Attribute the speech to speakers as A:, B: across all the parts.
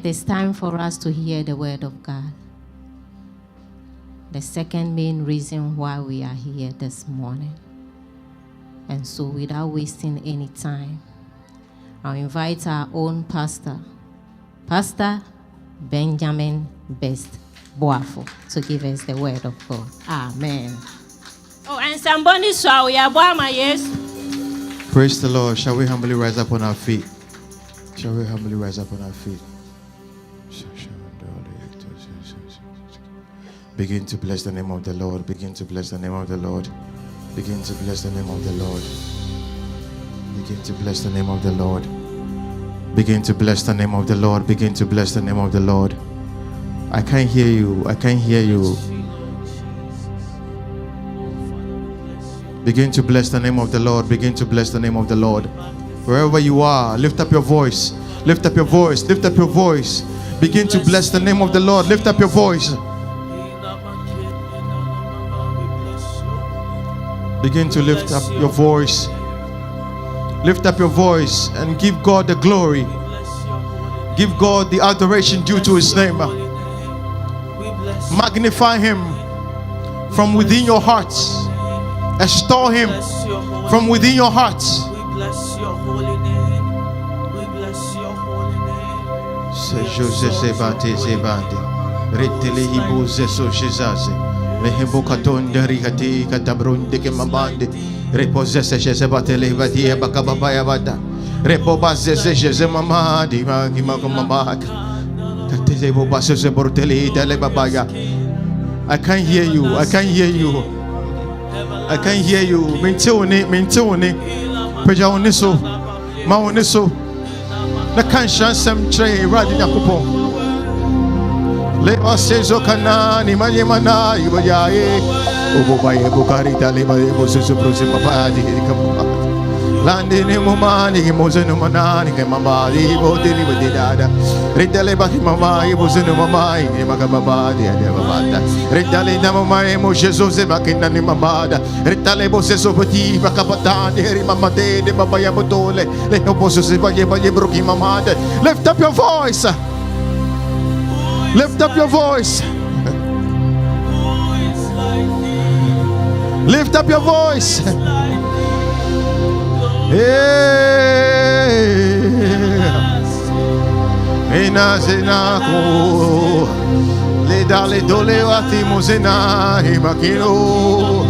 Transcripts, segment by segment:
A: is time for us to hear the word of God. The second main reason why we are here this morning. And so without wasting any time, I'll invite our own pastor, Pastor Benjamin Best Boafo, to give us the word of God. Amen.
B: Oh, and somebody saw we are my yes.
C: Praise the Lord. Shall we humbly rise up on our feet? Shall we humbly rise up on our feet? Begin to bless the name of the Lord. Begin to bless the name of the Lord. Begin to bless the name of the Lord. Begin to bless the name of the Lord. Begin to bless the name of the Lord. Begin to bless the name of the Lord. I can't hear you. I can't hear you. Begin to bless the name of the Lord. Begin to bless the name of the Lord. Wherever you are, lift up your voice. Lift up your voice. Lift up your voice. Begin to bless the name of the Lord. Lift up your voice. Begin to lift up your voice. Lift up your voice and give God the glory. Give God the adoration due to His name. Magnify Him from within your hearts. Extol Him from within your hearts.
D: We bless your holy name. We bless your holy name.
C: Mehibukatonda rihati katabrunde ke mamande reposese se batele vadia bakabaya bada repobase se mamadi makumamaka kateze bobase se borteli dele babaya. I can't hear you. I can't hear you. I can't hear you. Mentone peja oniso ma oniso na kan shansam tre radi yakupon. Leva sezo kanani manyemana ibayaye obobaye bukarita leva bosusu prosima padi kampa lande ne momani mozeno manani ke mamali bodeli bodada ridale baki mamai bozeno mamai ne makababadi ade babada ridale na mamai mo jesus e bakina ni mamada ridale boseso poti bakapatani ri mamade de babaya botole le oboso se baye broki mamade. Lift up your voice. Lift up your voice. Lift up your voice. Inazenako le dale dole watimo zena imakino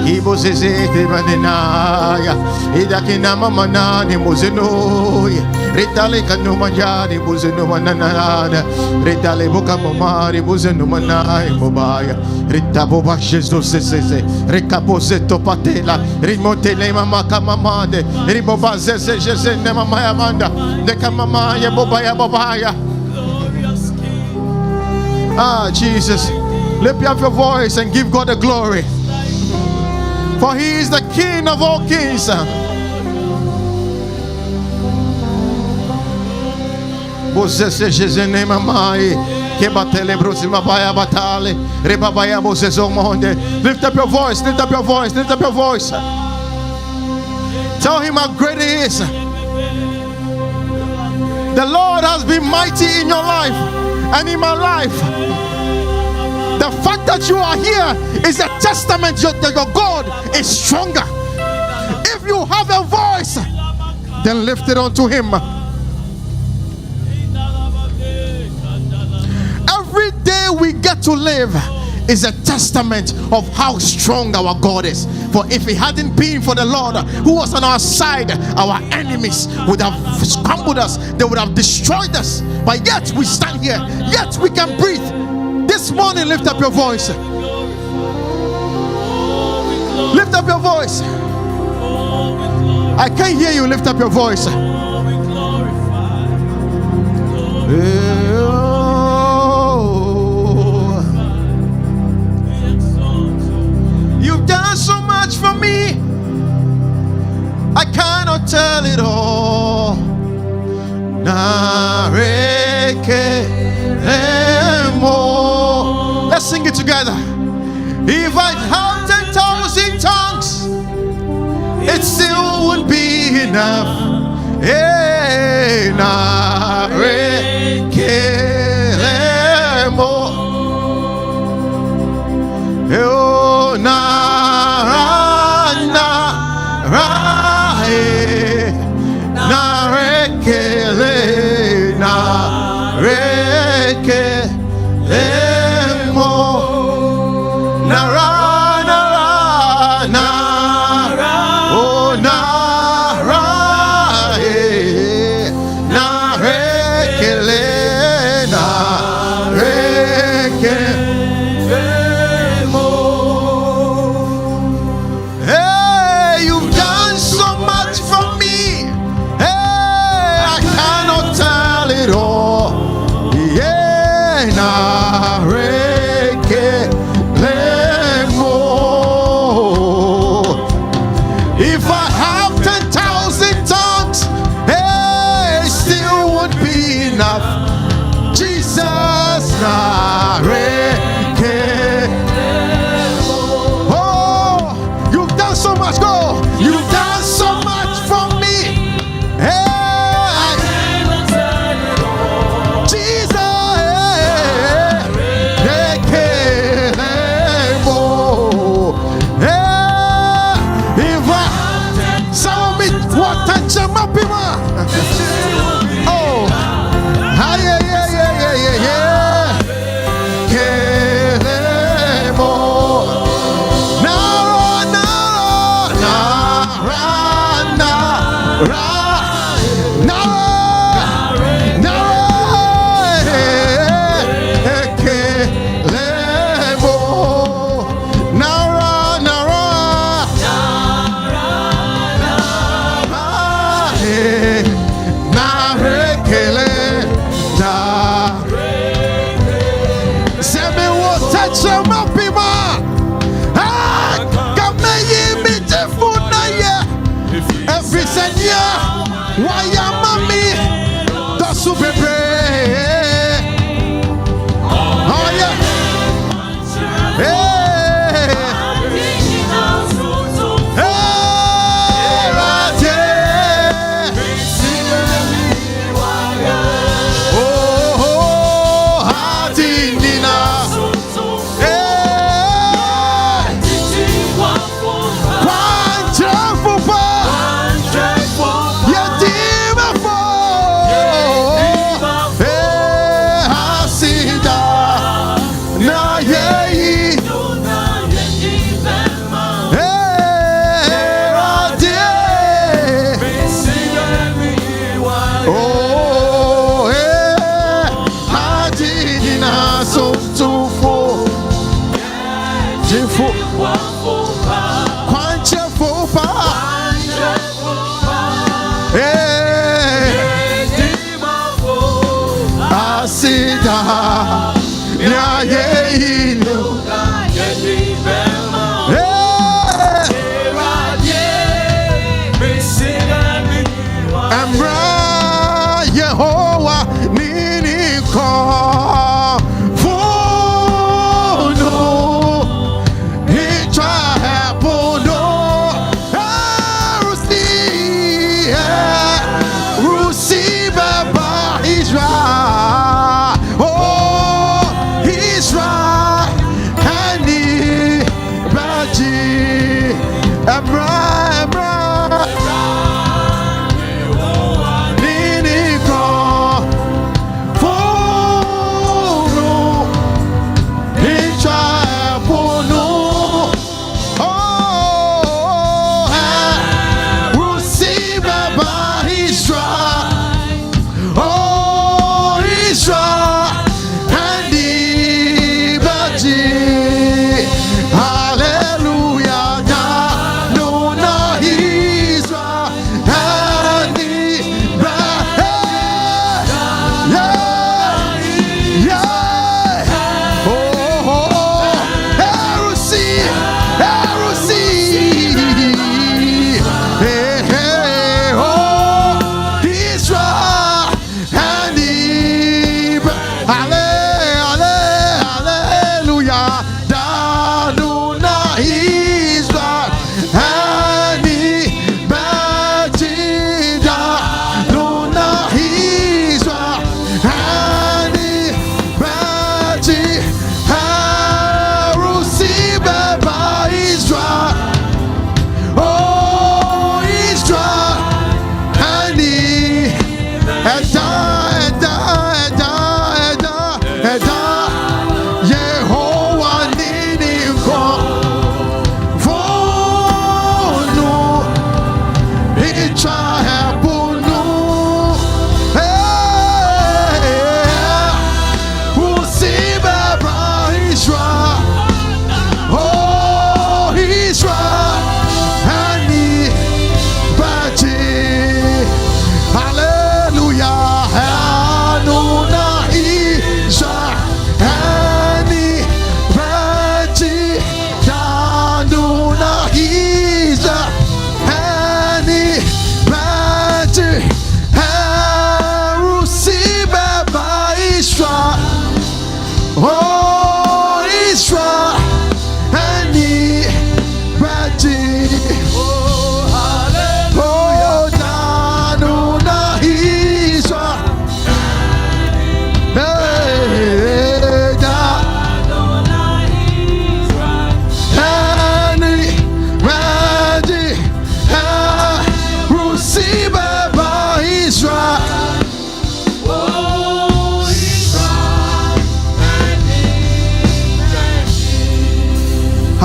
C: Ibo zezete banenaya idakina mama nani mozeno ritale kanu manjani buzeno manana ritale boka mamari buzeno manai mobaya ritabo bashezo sese rekaposeto patela rimotele mama kamamade ribobaze sese ne mama yamanda de kamama ya bobaya. Ah, Jesus, lift up your voice and give God the glory. For He is the King of all kings. Bozese jezene mamai ke batele brosima baya batale rebabaya bozezo monde. Lift up your voice, lift up your voice, lift up your voice. Tell Him how great He is. The Lord has been mighty in your life and in my life. The fact that you are here is a testament that your God is stronger. If you have a voice, then lift it unto Him. Every day we get to live is a testament of how strong our God is. For if it hadn't been for the Lord who was on our side, our enemies would have scrambled us. They would have destroyed us. But yet we stand here. Yet we can breathe. This morning, lift up your voice. Lift up your voice. I can't hear you. Lift up your voice. You've done so much for me. I cannot tell it all. Let's sing it together. If I had 10,000 tongues, it still wouldn't be enough. kelemo oh na na rekele na rekelemo na ra oh na ra na rekele na rekelemo. Hey, you've done so much for me. Hey, I cannot tell it all. Yeah, na rekelemo. If I have 10,000 tongues, hey, still won't be enough. Jesus, na rekelemo. Oh, you've done so much. Go. You've done so much for me. Hey, Jesus, rekelemo. Hey, if I some me what touch my people. Oh, yeah. Kelemo. Why am mommy? That's super brave. Oh yeah. Hey. Hey, right there. Oh, Hadinina. Hey. Wonderful boy.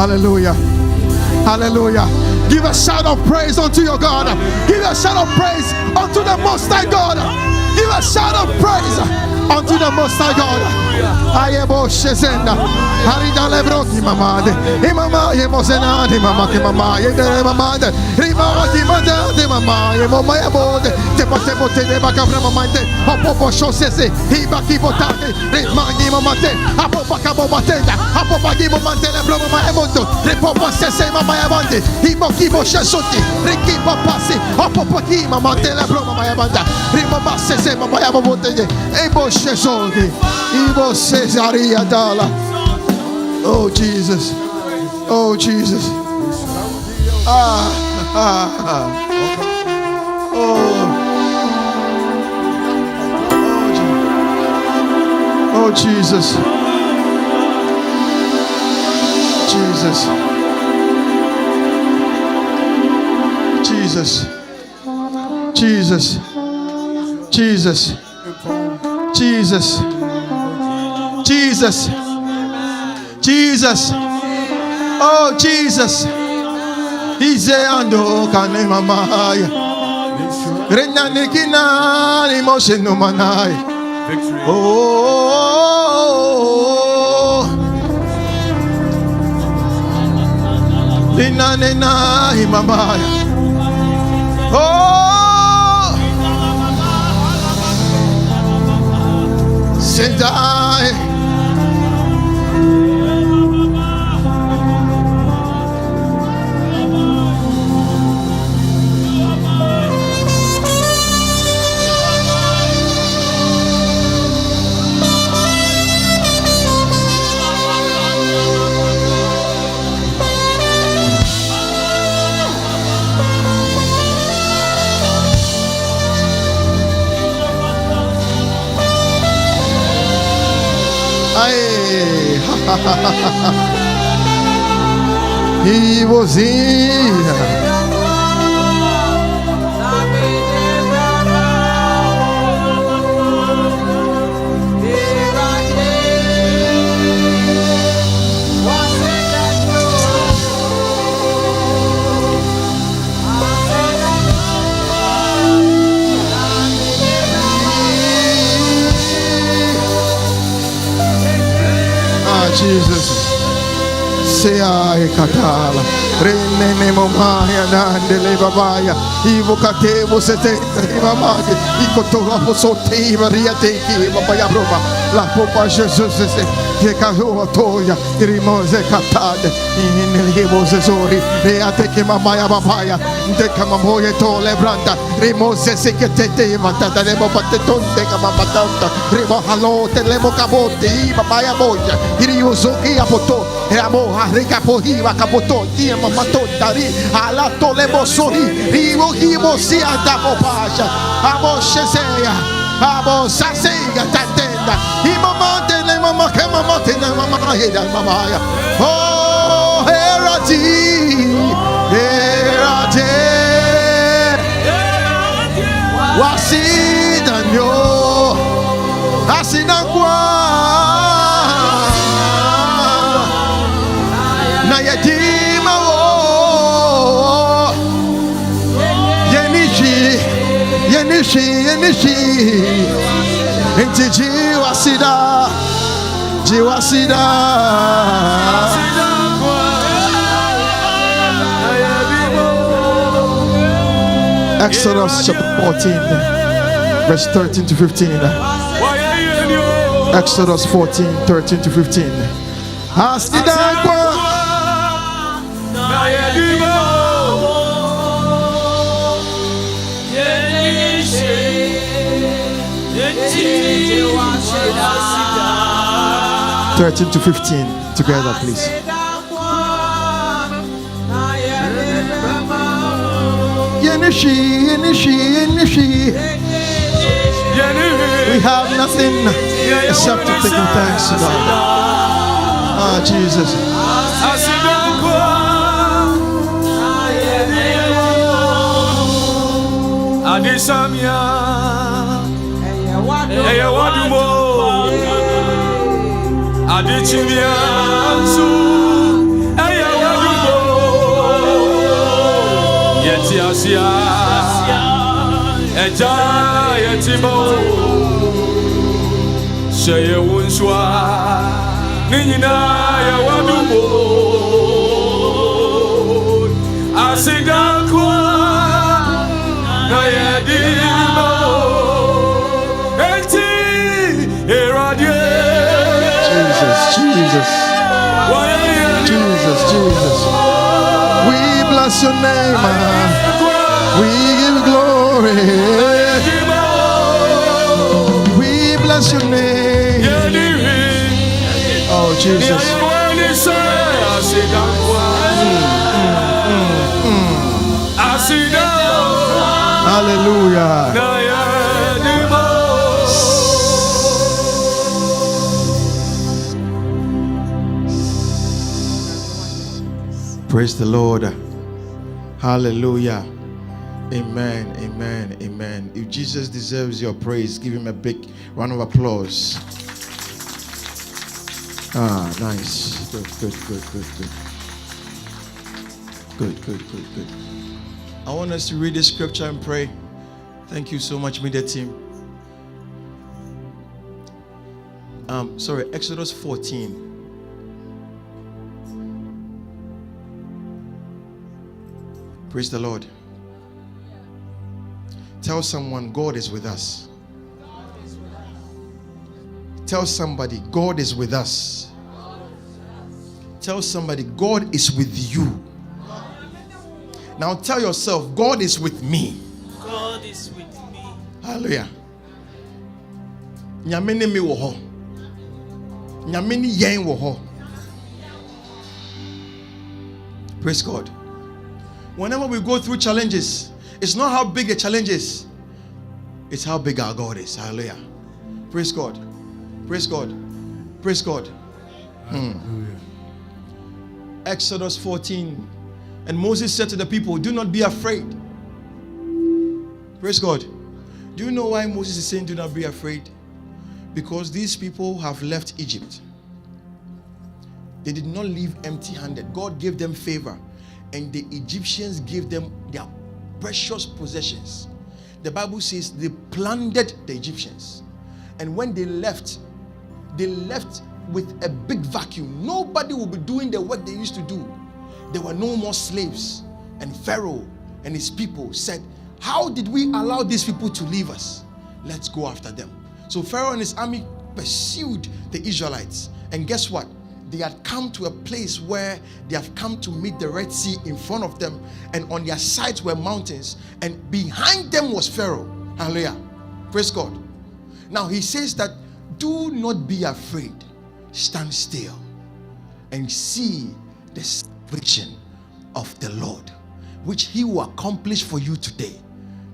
C: Hallelujah. Hallelujah. Give a shout of praise unto your God. Give a shout of praise unto the Most High God. Give a shout of praise unto the Most High God. Ayebo shezenda. Harida lebroki mamade. Imama yemosena de mama ke mama yede mamade. Rima ki manda de mama yemoma yebode. Te pote pote de bakabra mamante. Apopo shosese. Hiba ki botate. Rima ki mamate. Apopa kabo batenda. Apopa ki mamante le blo mama yebondo. Repopa sese mama yebande. Hibo ki bo shesoti. Riki papasi. Apopa ki mamante le blo mama yebanda. Rima sese mama yebote. Ebo shesoti. Ibo Cesaria Dala. Oh Jesus. Oh Jesus. Oh. Oh Jesus. Jesus. Jesus. Jesus. Jesus. Jesus. Jesus. Jesus. Oh Jesus. Ize ando kane mamaya. Rena nikina ni moshe no manai. Oh. Lina nena mamaya. Oh. Sendai. He was in. Jesus, sea e catala, renne ne momaya nandele babaya, ivo catevo sete, mamage, icotova posotiva riateki, babaya broma, la popa Jesus, che caro toia, rimose catade, in il hivo sesori, reateki mamaya babaya, de camamoye tole branda, rimose se che te matata le batetonte camamatanta, rimo halote le mocabote, babaya boya, iriusoki apoto, e amo ricapohiva capoto, dia mamatonta ri, alato le bosori, rivo hivo si andavo pasha, amo sheseya, amo sasega tatenda, i mamante le mama che mamate le mama e dal mamaya, oh herati, wasidanyo, asinangwa. Nayadima Yenishi Inti Jiwasida Exodus chapter 14 verse 13 to 15. Exodus 14 13 to 15. (13 to 15) together, please. Yenishi. We have nothing except to take thanks to God. Ah, Jesus.
D: Adisamia, Eyawadumo, Adichimia,
E: Asia, and Giant Timo, say a Wunswa, Nina, Yawadubo, Asidankwa, Nayadimo, Enti, Eradia.
C: Jesus. We bless your name, man. We give glory. We bless your name. Oh, Jesus. Hallelujah. Praise the Lord. Hallelujah. Amen. Amen. Amen. If Jesus deserves your praise, give him a big round of applause. Ah, nice. Good. I want us to read this scripture and pray. Thank you so much, media team. Exodus 14. Praise the Lord. Tell someone, God is with us. Tell somebody, God is with us. Tell somebody, God is with you. Now tell yourself, God is with me.
D: God is with me.
C: Hallelujah. Nyamene mi wo ho. Nyamene yen wo ho. Praise God. Whenever we go through challenges, it's not how big a challenge is, it's how big our God is. Hallelujah. Praise God. Praise God. Praise God. Exodus 14. And Moses said to the people, do not be afraid. Praise God. Do you know why Moses is saying do not be afraid? Because these people have left Egypt. They did not leave empty-handed. God gave them favor. And the Egyptians gave them their precious possessions. The Bible says they plundered the Egyptians. And when they left with a big vacuum. Nobody will be doing the work they used to do. There were no more slaves. And Pharaoh and his people said, how did we allow these people to leave us? Let's go after them. So Pharaoh and his army pursued the Israelites. And guess what? They had come to a place where they have come to meet the Red Sea in front of them, and on their sides were mountains, and behind them was Pharaoh. Hallelujah. Praise God. Now he says that do not be afraid. Stand still and see the salvation of the Lord, which he will accomplish for you today.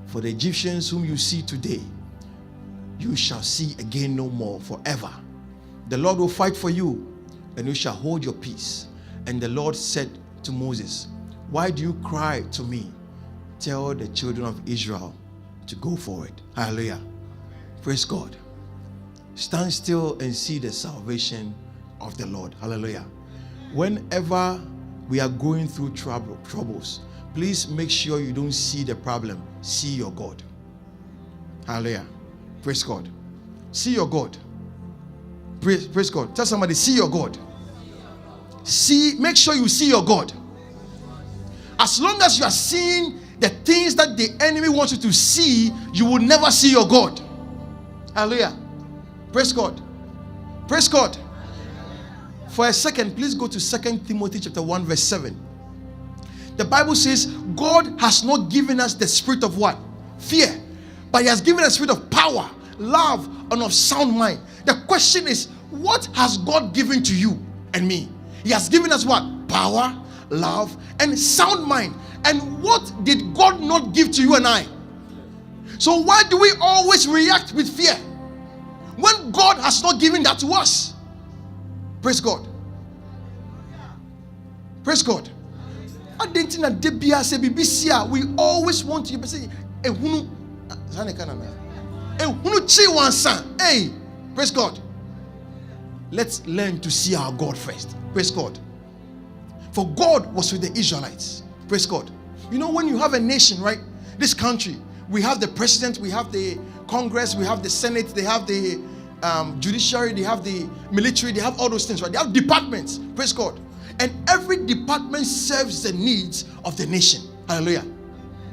C: For the Egyptians whom you see today, you shall see again no more forever. The Lord will fight for you, and you shall hold your peace. And the Lord said to Moses, why do you cry to me? Tell the children of Israel to go forward. Hallelujah. Praise God. Stand still and see the salvation of the Lord. Hallelujah. Whenever we are going through troubles, please make sure you don't see the problem. See your God. Hallelujah. Praise God. See your God. Praise God. Tell somebody, see your God. Make sure you see your God. As long as you are seeing the things that the enemy wants you to see, you will never see your God. Hallelujah. Praise God. Praise God. For a second, please go to 2 Timothy chapter 1 verse 7. The Bible says God has not given us the spirit of what? Fear. But he has given us a spirit of power, love, and of sound mind. The question is, what has God given to you and me? He has given us what? Power, love, and sound mind. And what did God not give to you and I? So why do we always react with fear when God has not given that to us? Praise God. Praise God. We always want to say, hey, praise God. Let's learn to see our God first. Praise God. For God was with the Israelites. Praise God. You know, when you have a nation, right? This country, we have the president, we have the Congress, we have the Senate, they have the judiciary, they have the military, they have all those things, right? They have departments. Praise God. And every department serves the needs of the nation. Hallelujah.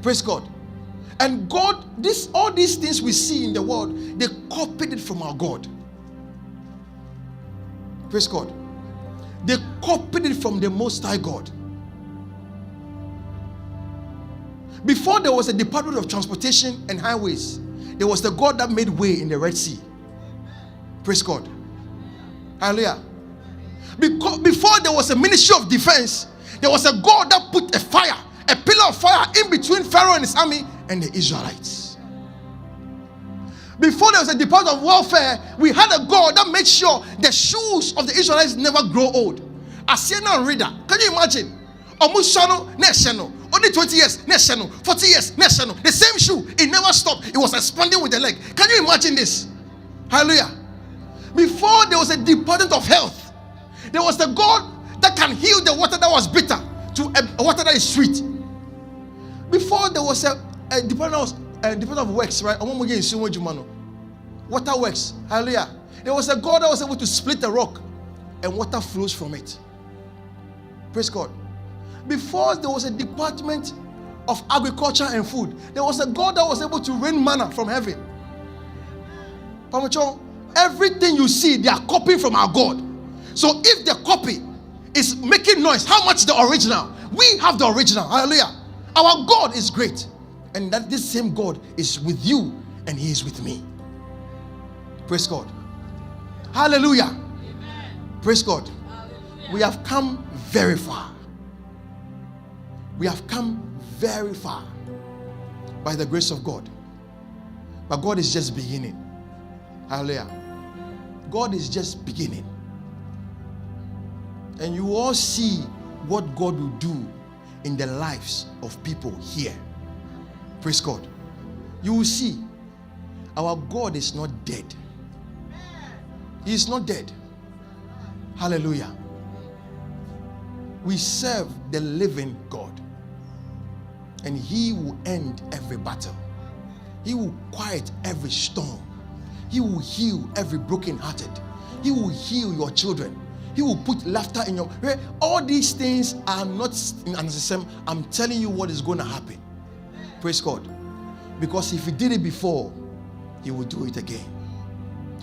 C: Praise God. And God, all these things we see in the world, they copied it from our God. Praise God. They copied it from the Most High God. Before there was a Department of Transportation and Highways, there was the God that made way in the Red Sea. Praise God. Hallelujah. Before there was a Ministry of Defense, there was a God that put a pillar of fire in between Pharaoh and his army and the Israelites. Before there was a Department of Welfare, we had a God that made sure the shoes of the Israelites never grow old. Asiana reader, can you imagine? Only 20 years, 40 years, the same shoe, it never stopped. It was expanding with the leg. Can you imagine this? Hallelujah. Before there was a Department of Health, there was the God that can heal the water that was bitter to a water that is sweet. Before there was a Department of Works, right? Water works. Hallelujah. There was a God that was able to split the rock and water flows from it. Praise God. Before there was a Department of Agriculture and Food, there was a God that was able to rain manna from heaven. Pamacho, everything you see, they are copying from our God. So if the copy is making noise, how much the original? We have the original. Hallelujah. Our God is great. And that this same God is with you and he is with me. Praise God. Hallelujah. Amen. Praise God. Hallelujah. We have come very far. We have come very far by the grace of God. But God is just beginning. Hallelujah. God is just beginning. And you all see what God will do in the lives of people here. Praise God. You will see our God is not dead. He is not dead. Hallelujah. We serve the living God. And he will end every battle. He will quiet every storm. He will heal every broken-hearted. He will heal your children. He will put laughter in your... All these things are not unnecessary. I'm telling you what is going to happen. Praise God. Because if he did it before, he will do it again.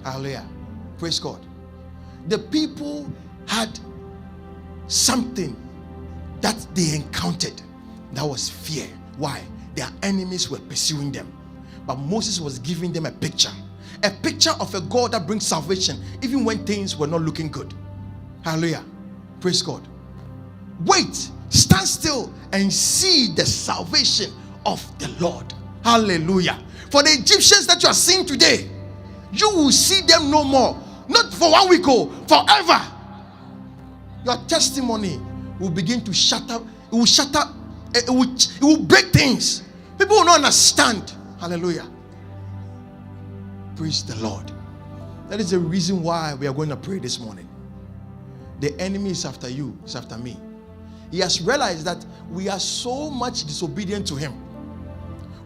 C: Hallelujah. Praise God. The people had something that they encountered. That was fear. Why? Their enemies were pursuing them. But Moses was giving them a picture of a God that brings salvation even when things were not looking good. Hallelujah. Praise God. Wait, stand still and see the salvation of the Lord. Hallelujah. For the Egyptians that you are seeing today, you will see them no more. Not for 1 week, forever. Your testimony will begin to shatter. It will shatter. It will break things. People will not understand. Hallelujah. Praise the Lord. That is the reason why we are going to pray this morning. The enemy is after you, is after me. He has realized that we are so much disobedient to him.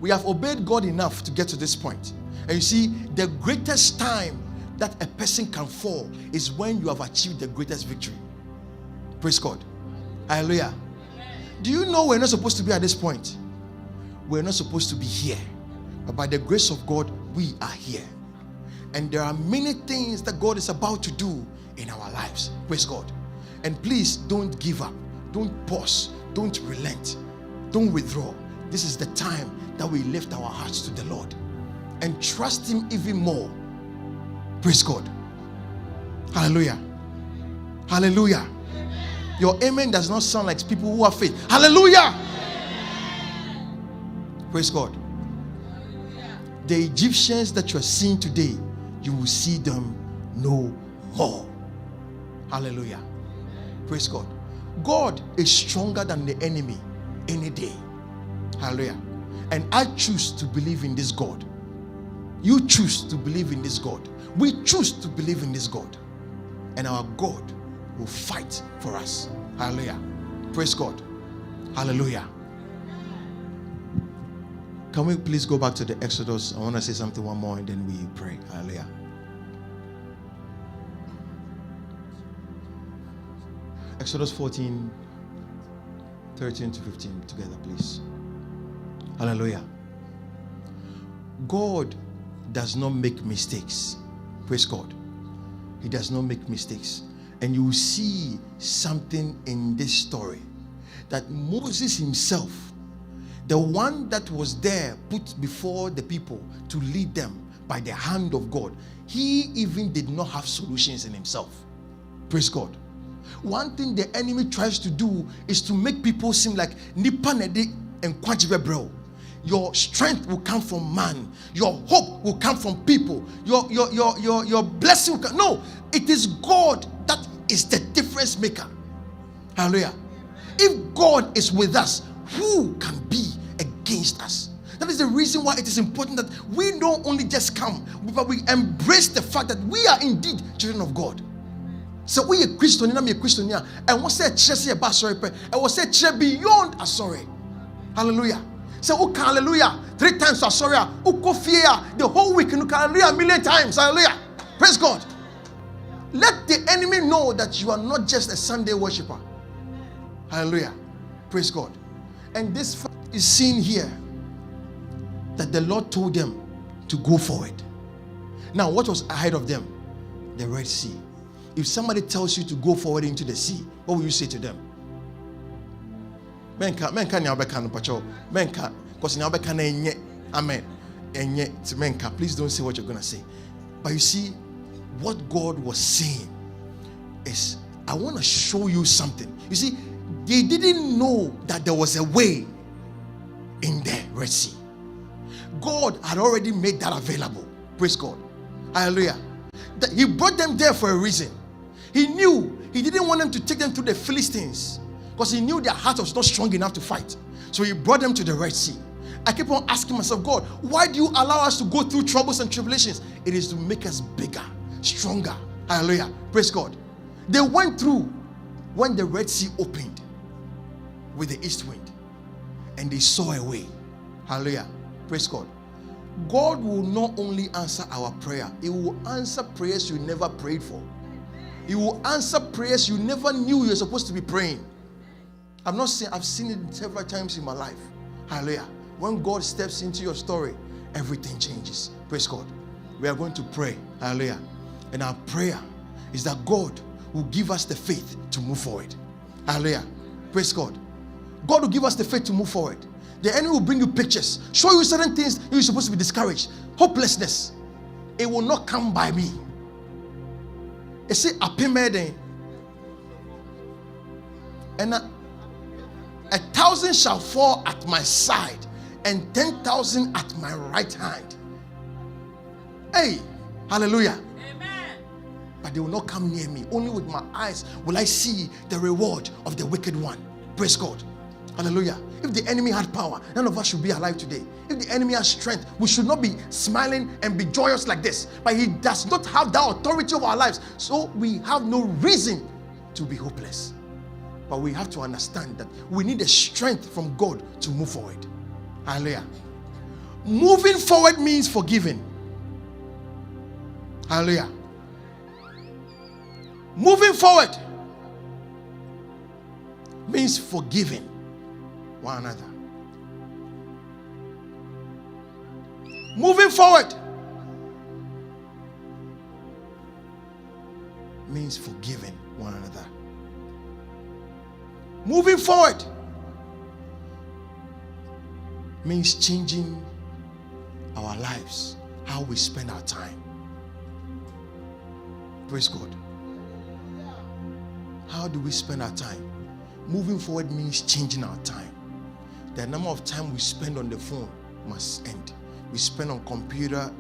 C: We have obeyed God enough to get to this point. And you see, the greatest time that a person can fall is when you have achieved the greatest victory. Praise God. Hallelujah. Do you know we're not supposed to be at this point? We're not supposed to be here. But by the grace of God, we are here. And there are many things that God is about to do in our lives. Praise God. And please don't give up. Don't pause. Don't relent. Don't withdraw. This is the time that we lift our hearts to the Lord and trust him even more. Praise God. Hallelujah. Hallelujah. Your amen does not sound like people who have faith. Hallelujah. Praise God. The Egyptians that you are seeing today, you will see them no more. Hallelujah. Praise God. God is stronger than the enemy any day. Hallelujah. And I choose to believe in this God. You choose to believe in this God. We choose to believe in this God. And our God will fight for us. Hallelujah. Praise God. Hallelujah. Can we please go back to the Exodus? I want to say something one more and then we pray. Hallelujah. Exodus 14, 13 to 15 together, please. Hallelujah. God does not make mistakes. Praise God. He does not make mistakes. And you see something in this story that Moses himself, the one that was there put before the people to lead them by the hand of God, he even did not have solutions in himself. Praise God. One thing the enemy tries to do is to make people seem like nipa nede and kwajibe bro. Your strength will come from man. Your hope will come from people. Your blessing will come. No, it is God that is the difference maker. Hallelujah. If God is with us, who can be against us? That is the reason why it is important that we don't only just come, but we embrace the fact that we are indeed children of God. So we are Christian, I'm a Christian, and we say chese a sorry, and we say chese beyond a sorry. Hallelujah. So hallelujah 3 times a sorry, the whole week, hallelujah 1,000,000 times. Hallelujah. Praise God. Let the enemy know that you are not just a Sunday worshiper. Hallelujah. Praise God. And this fact is seen here that the Lord told them to go forward. Now, what was ahead of them? The Red Sea. If somebody tells you to go forward into the sea, what will you say to them? Menka nyabeka no pacho. Menka because nyabeka na enye. Amen. Enye to menka. Please don't say what you're going to say. But you see, what God was saying is, I want to show you something. You see, they didn't know that there was a way in the Red Sea. God had already made that available. Praise God. Hallelujah. That he brought them there for a reason. He knew he didn't want them to take them through the Philistines because he knew their heart was not strong enough to fight. So he brought them to the Red Sea. I keep on asking myself, God, why do you allow us to go through troubles and tribulations? It is to make us bigger, stronger. Hallelujah. Praise God. They went through when the Red Sea opened with the east wind and they saw a way. Hallelujah. Praise God. God will not only answer our prayer, he will answer prayers you never prayed for. He will answer prayers you never knew you're supposed to be praying. I'm not saying, I've seen it several times in my life. Hallelujah. When God steps into your story, everything changes. Praise God. We are going to pray. Hallelujah. And our prayer is that God will give us the faith to move forward. Hallelujah. Praise God. God will give us the faith to move forward. The enemy will bring you pictures, show you certain things you're supposed to be discouraged. Hopelessness. It will not come by me. It say apimede. And 1,000 shall fall at my side and 10,000 at my right hand. Hey, hallelujah. Amen. But they will not come near me. Only with my eyes will I see the reward of the wicked one. Praise God. Hallelujah. If the enemy had power, none of us should be alive today. If the enemy has strength, we should not be smiling and be joyous like this. But he does not have that authority over our lives. So we have no reason to be hopeless. But we have to understand that we need the strength from God to move forward. Hallelujah. Moving forward means forgiving. Hallelujah. Moving forward means forgiving one another. Moving forward means forgiving one another. Moving forward means changing our lives, how we spend our time. Praise God. How do we spend our time? Moving forward means changing our time. The number of time we spend on the phone must end. We spend on computer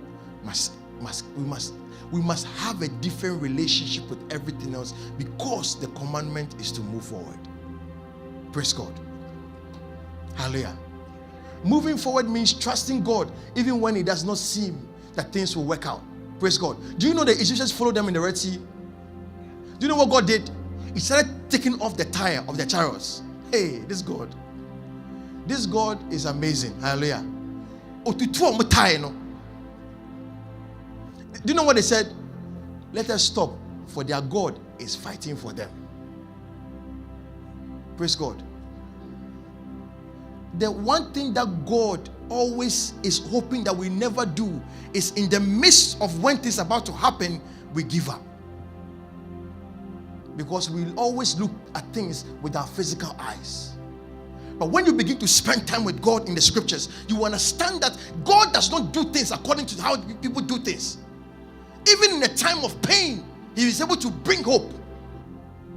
C: we must have a different relationship with everything else because the commandment is to move forward. Praise God. Hallelujah. Moving forward means trusting God even when it does not seem that things will work out. Praise God. Do you know the Egyptians followed them in the Red Sea? Do you know what God did? He started taking off the tire of the chariots. Hey, this God is amazing. Hallelujah. Do you know what they said? Let us stop, for their God is fighting for them. Praise God. The one thing that God always is hoping that we never do is in the midst of when things are about to happen, we give up. Because we always look at things with our physical eyes. But when you begin to spend time with God in the scriptures, you understand that God does not do things according to how people do things. Even in a time of pain, He is able to bring hope.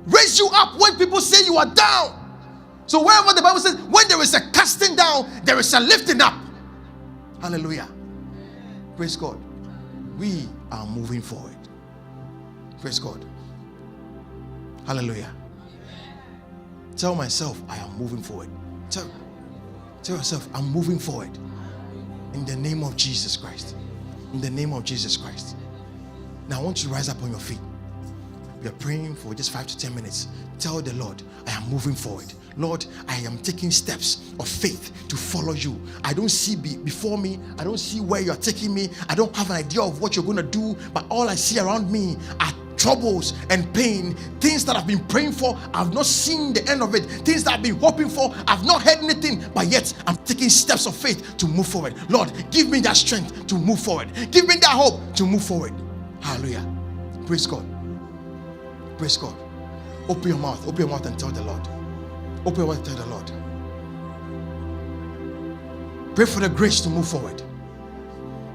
C: Raise you up when people say you are down. So wherever the Bible says, when there is a casting down, there is a lifting up. Hallelujah. Praise God. We are moving forward. Praise God. Hallelujah. Tell myself, I am moving forward. Tell yourself, I'm moving forward. In the name of Jesus Christ. In the name of Jesus Christ. Now I want you to rise up on your feet. We are praying for just 5 to 10 minutes. Tell the Lord, I am moving forward. Lord, I am taking steps of faith to follow you. I don't see before me. I don't see where you are taking me. I don't have an idea of what you're going to do. But all I see around me are troubles and pain. Things that I've been praying for, I've not seen the end of it. Things that I've been hoping for, I've not heard anything. But yet, I'm taking steps of faith to move forward. Lord, give me that strength to move forward. Give me that hope to move forward. Hallelujah. Praise God. Praise God. Open your mouth. Open your mouth and tell the Lord. Open your mouth and tell the Lord. Pray for the grace to move forward.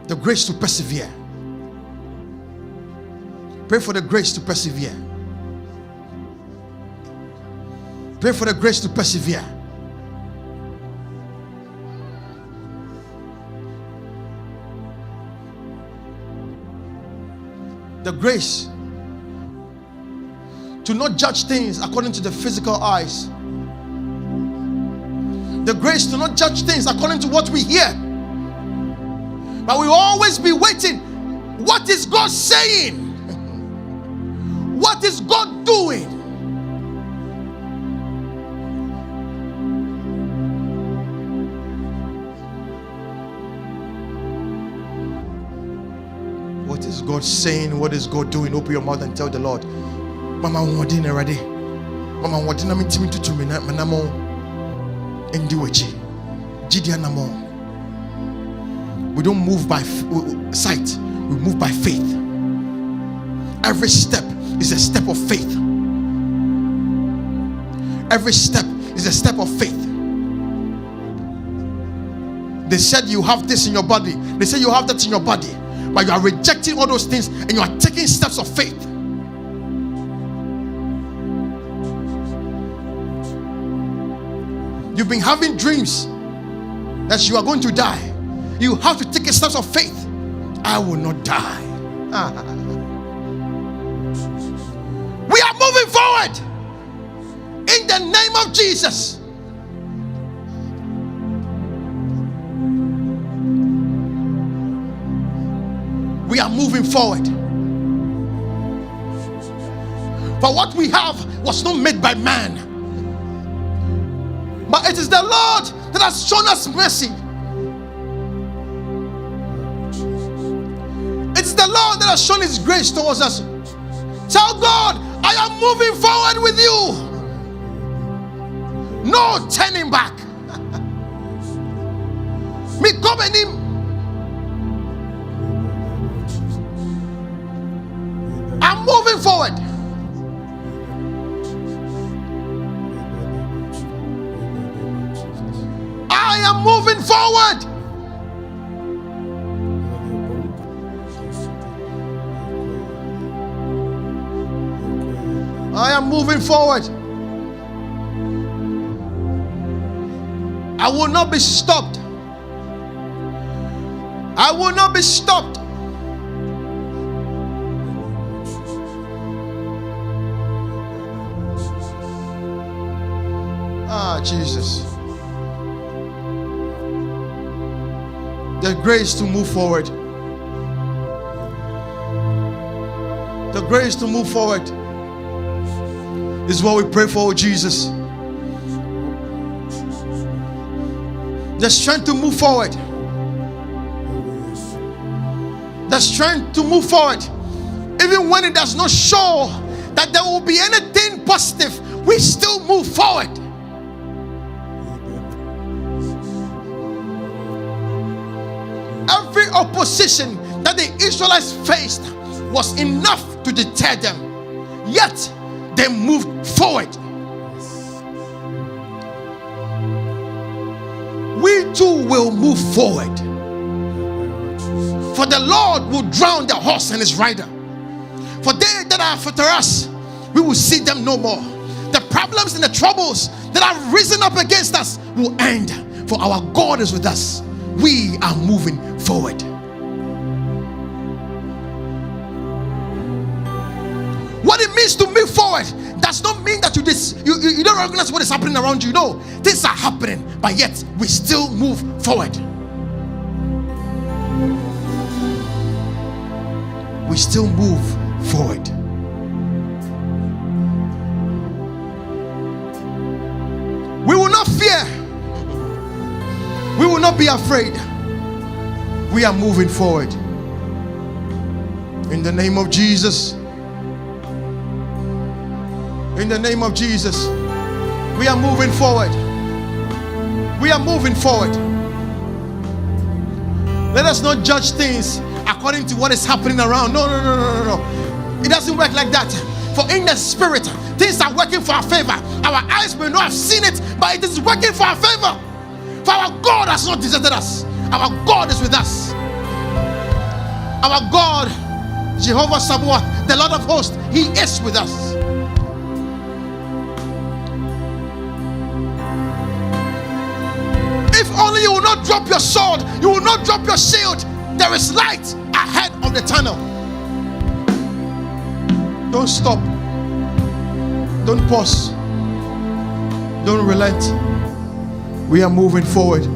C: The grace to persevere. Pray for the grace to persevere. Pray for the grace to persevere. The grace to not judge things according to the physical eyes. The grace to not judge things according to what we hear. But we will always be waiting. What is God saying? What is God doing? What is God saying? What is God doing? Open your mouth and tell the Lord. Mama wadin already. Mama wadin na mitimi tutumi na manamo endi wechi. Jidia namo. We don't move by sight. We move by faith. Every step is a step of faith. Every step is a step of faith. They said you have this in your body. They say you have that in your body. But you are rejecting all those things and you are taking steps of faith. You've been having dreams that you are going to die. You have to take a step of faith. I will not die. We are moving forward in the name of Jesus. We are moving forward. For what we have was not made by man, but it is the Lord that has shown us mercy. It's the Lord that has shown His grace towards us. Tell God, I am moving forward with you. No turning back. Me come and him. I'm moving forward. I am moving forward. I am moving forward. I will not be stopped. I will not be stopped. Jesus. The grace to move forward. The grace to move forward is what we pray for, Jesus. The strength to move forward. the strength to move forward. Even when it does not show that there will be anything positive, we still move forward. Every opposition that the Israelites faced was enough to deter them, yet they moved forward. We too will move forward, for the Lord will drown the horse and his rider. For they that are after us, we will see them no more. The problems and the troubles that have risen up against us will end, for our God is with us. We are moving forward. What it means to move forward does not mean that you don't recognize what is happening around you. No, things are happening, but yet we still move forward. We still move forward. We will not fear. We will not be afraid. We are moving forward. In the name of Jesus. In the name of Jesus. We are moving forward. We are moving forward. Let us not judge things according to what is happening around. No. It doesn't work like that. For in the spirit, things are working for our favor. Our eyes may not have seen it, but it is working for our favor. For our God has not deserted us. Our God is with us. Our God, Jehovah Sabaoth, the Lord of hosts, he is with us. If only you will not drop your sword, you will not drop your shield, there is light ahead of the tunnel. Don't stop. Don't pause. Don't relent. We are moving forward.